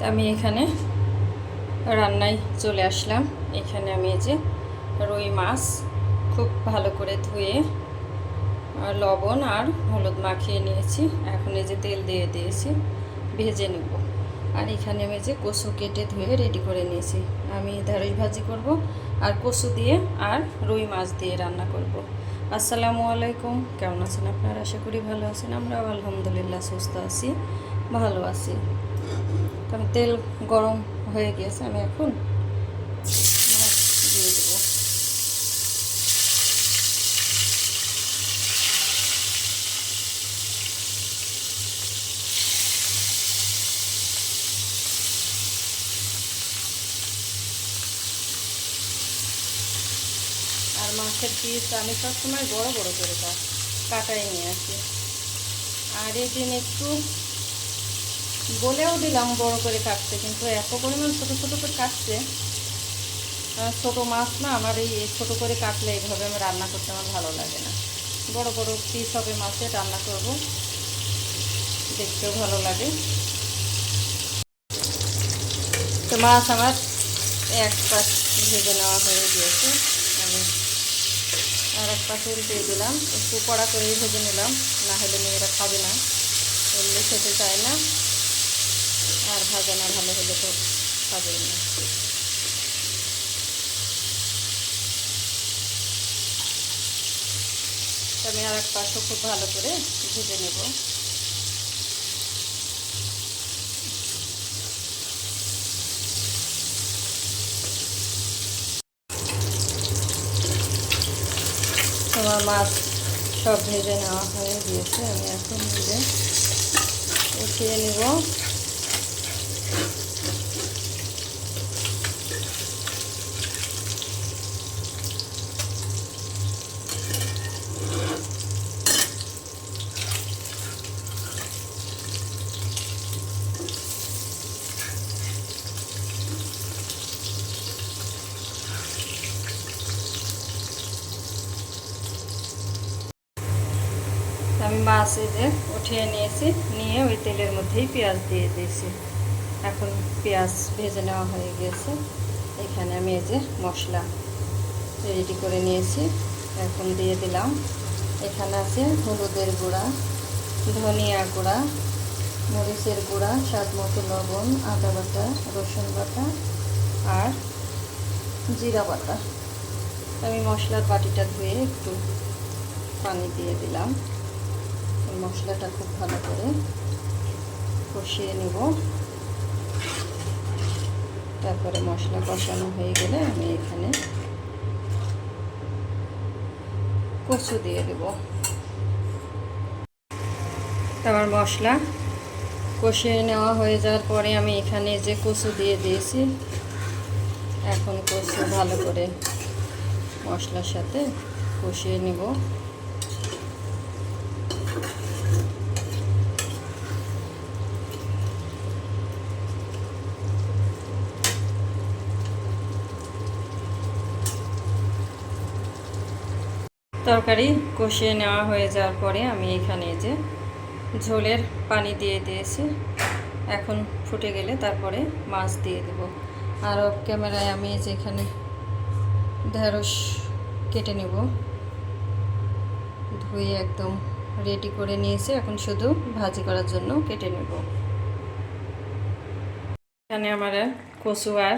আমি এখানে রান্নায় চলে আসলাম। এখানে আমি এই যে রুই মাছ খুব ভালো করে ধুয়ে লবণ আর হলুদ মাখিয়ে নিয়েছি। এখন এই যে তেল দিয়ে দিয়েছি, ভেজে নেব। আর এখানে আমি যে কচু কেটে ধুয়ে রেডি করে নিয়েছি। আমি ঢেঁড়স ভাজি করব আর কচু দিয়ে আর রুই মাছ দিয়ে রান্না করব। আসসালামু আলাইকুম, কেমন আছেন আপনারা? আশা করি ভালো আছেন। আমরাও আলহামদুলিল্লাহ সুস্থ আছি, ভালো আছি। কারণ তেল গরম হয়ে গিয়েছে, আমি এখন মাছ দিয়ে দেবো। আর মাছের পিস আমি সবসময় বড় বড় করে কাটাই নিয়ে আসি। আর এই দিন একটু বলেও দিলাম বড় করে কাটতে, কিন্তু এত পরিমাণ ছোটো ছোটো করে কাটছে। ছোটো মাছ না, আমার এই ছোটো করে কাটলে এইভাবে আমি রান্না করতে আমার ভালো লাগে না। বড় বড় পিস হবে মাছের, রান্না করব, দেখতেও ভালো লাগে। তো মাছ আমার এক পাশ ভেজে নেওয়া হয়ে গিয়েছে। আমি আর এক পাশে উল্টে দিলাম, একটু কড়া করেই ভেজে নিলাম, না হলে মেয়েরা খাবে না, এমনি খেতে চায় না। আর ভাজা না ভালো হলে তো খাবেই না। আমি আর এক পাশও খুব ভালো করে ভেজে নেব। তোমার মাছ সব ভেজে নেওয়া হয়ে গিয়েছে। আমি এখন ভেজে উঠিয়ে নেব। আমি মাছ এই যে উঠিয়ে নিয়েছি, নিয়ে ওই তেলের মধ্যেই পেঁয়াজ দিয়ে দিয়েছি। এখন পেঁয়াজ ভেজে নেওয়া হয়ে গিয়েছে। এখানে আমি এই যে মশলা রেডি করে নিয়েছি, এখন দিয়ে দিলাম। এখানে আছে হলুদের গুঁড়া, ধনিয়া গুঁড়া, মরিচের গুঁড়া, স্বাদ মতো লবণ, আদা বাটা, রসুন বাটা আর জিরা বাটা। আমি মশলার বাটিটা ধুয়ে একটু পানি দিয়ে দিলাম। মশলাটা খুব ভালো করে কষিয়ে নেব। তারপরে মশলা কষানো হয়ে গেলে আমি এখানে কচু দিয়ে দেব। তারপর মশলা কষিয়ে নেওয়া হয়ে যাওয়ার পরে আমি এখানে যে কচু দিয়ে দিয়েছি। এখন কচু ভালো করে মশলার সাথে কষিয়ে নেব। তরকারি কষিয়ে নেওয়া হয়ে যাওয়ার পরে আমি এখানে যে ঝোলের পানি দিয়ে দিয়েছি। এখন ফুটে গেলে তারপরে মাছ দিয়ে দেব। আর অফ ক্যামেরায় আমি যেখানে ঢেঁড়স কেটে নেব, ধুয়ে একদম রেডি করে নিয়েছি। এখন শুধু ভাজি করার জন্য কেটে নেব। এখানে আমার কচু আর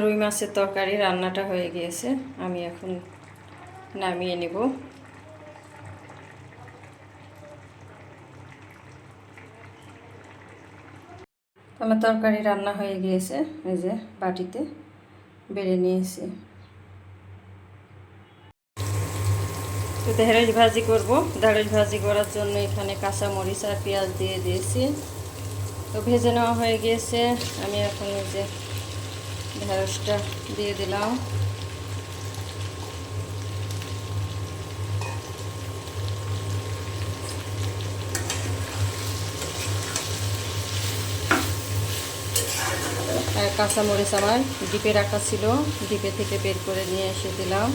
রুই মাছের তরকারি রান্নাটা হয়ে গিয়েছে। আমি এখন নামিয়ে নেব। আমার তরকারি রান্না হয়ে গিয়েছে, এই যে বাটিতে বেড়ে নিয়েছি। তো ঢেঁড়স ভাজি করব। ঢেঁড়স ভাজি করার জন্য এখানে কাঁচামরিচ আর পেঁয়াজ দিয়ে দিয়েছি। তো ভেজে নেওয়া হয়ে গিয়েছে। আমি এখন এই যে ঢেঁড়সটা দিয়ে দিলাম। আর কাঁচামরিচ আমার ডিপে রাখা ছিল, ডিপে থেকে বের করে নিয়ে এসে দিলাম।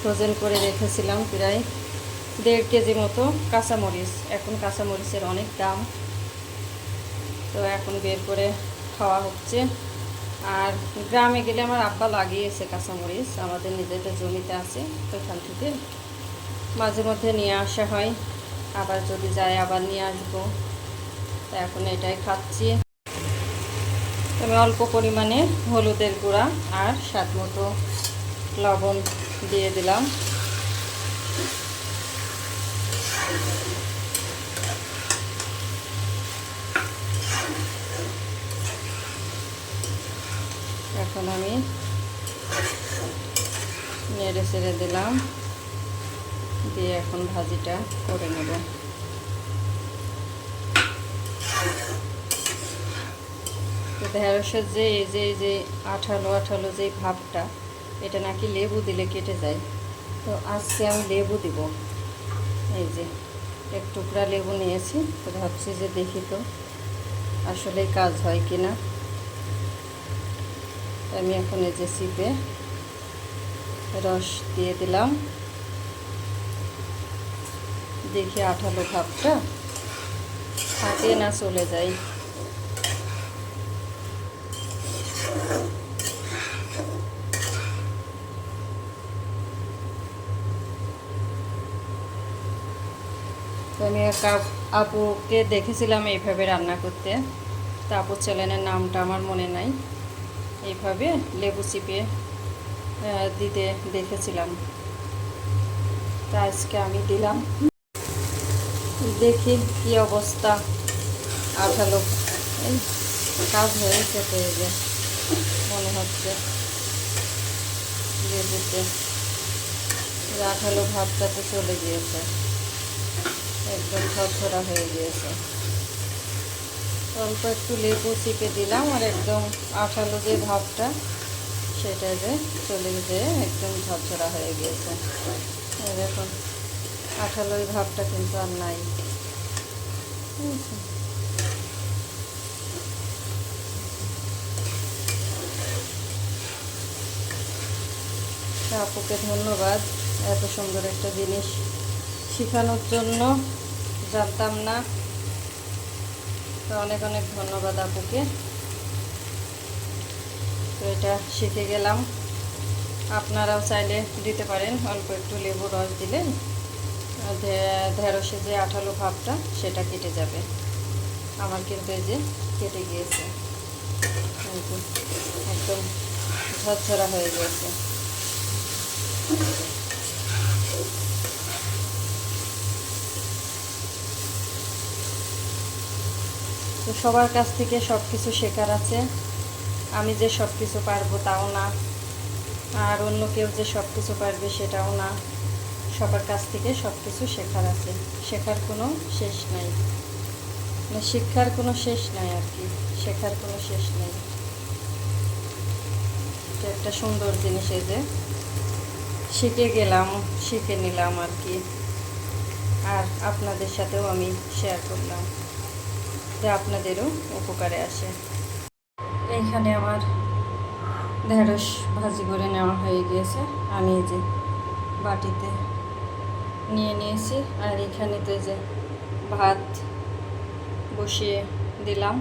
ফ্রোজেন করে রেখেছিলাম প্রায় 1.5 কেজি মতো কাঁচামরিচ। এখন কাঁচামরিচের অনেক দাম, তো এখন বের করে খাওয়া হচ্ছে। আর গ্রামে গেলে আমার আব্বা লাগিয়েছে কাঁচামরিচ, আমাদের নিজেদের জমিতে আছে, ওইখান থেকে মাঝে মধ্যে নিয়ে আসা হয়, আবার যদি যায় আবার নিয়ে আসবো। তো এখন এটাই খাচ্ছি। আমি অল্প পরিমাণে হলুদের গুঁড়া আর স্বাদ মতো লবণ দিয়ে দিলাম। এখন আমি নেড়ে ছেড়ে দিলাম, দিয়ে এখন ভাজিটা করে নেব। তো ঢেঁড়সের যে এই যে আঠালো আঠালো যে ভাবটা, এটা নাকি লেবু দিলে কেটে যায়। তো আজকে আমি লেবু দিব। এই যে এক টুকরা লেবু নিয়েছি, তো ভাবছি যে দেখি তো আসলে কাজ হয় কি না। আমি এখন এই যে চিপে রস দিয়ে দিলাম, দেখি আঠালো ভাবটা থাকে না চলে যায়। তো আমি আপুকে দেখেছিলাম এইভাবে রান্না করতে, তা আপুর চ্যানেলের নামটা আমার মনে নাই। এইভাবে লেবু চিপে দিতে দেখেছিলাম, তা আজকে আমি দিলাম, দেখি কি অবস্থা। আঠালো এই কাজ হয়েছে, তো এই যে মনে হচ্ছে লেবুতে আঠালো ভাবটা তো চলে গিয়েছে, একদম ঝরঝরা হয়ে গিয়েছে। অল্প একটু লেবু চিপে দিলাম, আর একদম আঠালো যে ভাবটা সেটা যে চলে যেয়ে একদম ঝরঝরা হয়ে গিয়েছে। দেখুন আঠালো এই ভাবটা কিন্তু আর নাই। আপুকে ধন্যবাদ এত সুন্দর একটা জিনিস শেখানোর জন্য, জানতাম না। তো অনেক অনেক ধন্যবাদ আপুকে। তো এটা শিখে গেলাম, আপনারাও চাইলে দিতে পারেন। অল্প একটু লেবু রস দিলে ঢেঁড়সে যে আঠালো ভাবটা সেটা কেটে যাবে। আমার কিন্তু এই যে কেটে গিয়েছে, একদম ঝরঝরা হয়ে গিয়েছে। তো সবার কাছ থেকে সব কিছু শেখার আছে। আমি যে সব কিছু পারবো তাও না, আর অন্য কেউ যে সব কিছু পারবে সেটাও না। সবার কাছ থেকে সব কিছু শেখার আছে, শেখার কোনো শেষ নাই, মানে শিক্ষার কোনো শেষ নাই আর কি, শেখার কোনো শেষ নেই। এটা একটা সুন্দর জিনিস, এই যে শিখে গেলাম, শিখে নিলাম আর কি, আর আপনাদের সাথেও আমি শেয়ার করলাম যে আপনাদেরও উপকারে আসে। এইখানে আমার ঢেঁড়স ভাজি করে নেওয়া হয়ে গিয়েছে, আমি এই যে বাটিতে নিয়ে নিয়েছি। আর এখানে তো যে ভাত বসিয়ে দিলাম,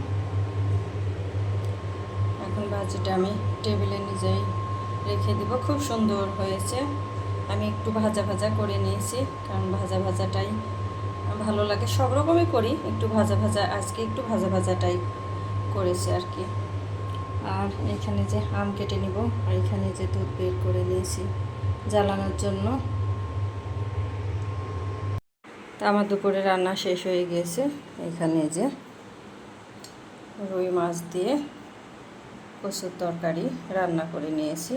এখন ভাজিটা আমি টেবিলে নিজেই রেখে দিব। খুব সুন্দর হয়েছে, আমি একটু ভাজা ভাজা করে নিয়েছি, কারণ ভাজা ভাজাটাই ভালো লাগে। সব রকমই করি, একটু ভাজা ভাজা, আজকে একটু ভাজা ভাজাটাই করেছি আর কি। আর এখানে যে আম কেটে নিব, আর এখানে যে দুধ বের করে নিয়েছি জ্বালানোর জন্য। তা আমার দুপুরে রান্না শেষ হয়ে গিয়েছে। এখানে যে রুই মাছ দিয়ে কচুর তরকারি রান্না করে নিয়েছি,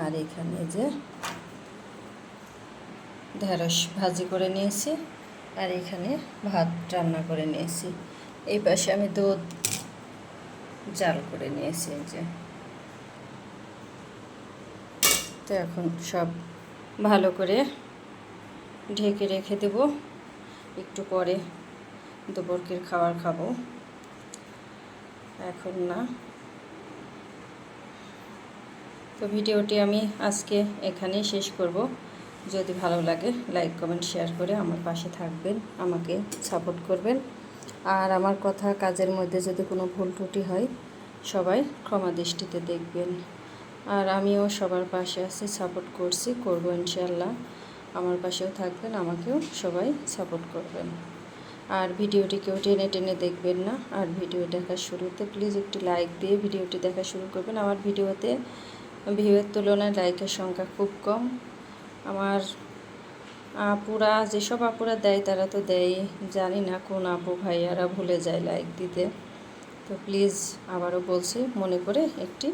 আর এখানে যে ঢেঁড়স ভাজি করে নিয়েছি, আর এখানে ভাত রান্না করে নিয়েছি। এই পাশে আমি দুধ জাল করে নিয়েছি এই যে। তো এখন সব ভালো করে ঢেকে রেখে দেব, একটু পরে দুপুরের খাবার খাবো, এখন না। তো ভিডিওটি আমি আজকে এখানেই শেষ করব। যদি ভালো লাগে লাইক কমেন্ট শেয়ার করে আমার পাশে থাকবেন, আমাকে সাপোর্ট করবেন। আর আমার কথা কাজের মধ্যে যদি কোনো ভুল ত্রুটি হয় সবাই ক্ষমা দৃষ্টিতে দেখবেন। আর আমিও সবার পাশে আছি, সাপোর্ট করব ইনশাআল্লাহ। আমার পাশেও থাকবেন, আমাকেও সবাই সাপোর্ট করবেন। আর ভিডিওটি কেউ টেনে টেনে দেখবেন না। আর ভিডিও দেখার শুরুতে প্লিজ একটি লাইক দিয়ে ভিডিওটি দেখা শুরু করবেন। আমার ভিডিওতে ভিউয়ের তুলনায় লাইকের সংখ্যা খুব কম। আমার আপুরা, যেসব আপুরা দেয় তারা তো দেয়, জানি না কোন আপু ভাইয়ারা ভুলে যায় লাইক দিতে। তো প্লিজ আবারও বলছি, মনে করে একটি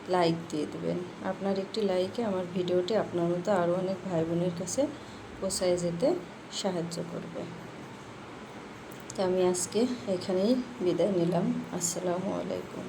লাইক দিয়ে দেবেন। আপনার একটি লাইকে আমার ভিডিওটি আপনার মতো আরও অনেক ভাই বোনের কাছে পৌঁছায় যেতে সাহায্য করবে। তো আমি আজকে এখানেই বিদায় নিলাম। আসসালামু আলাইকুম।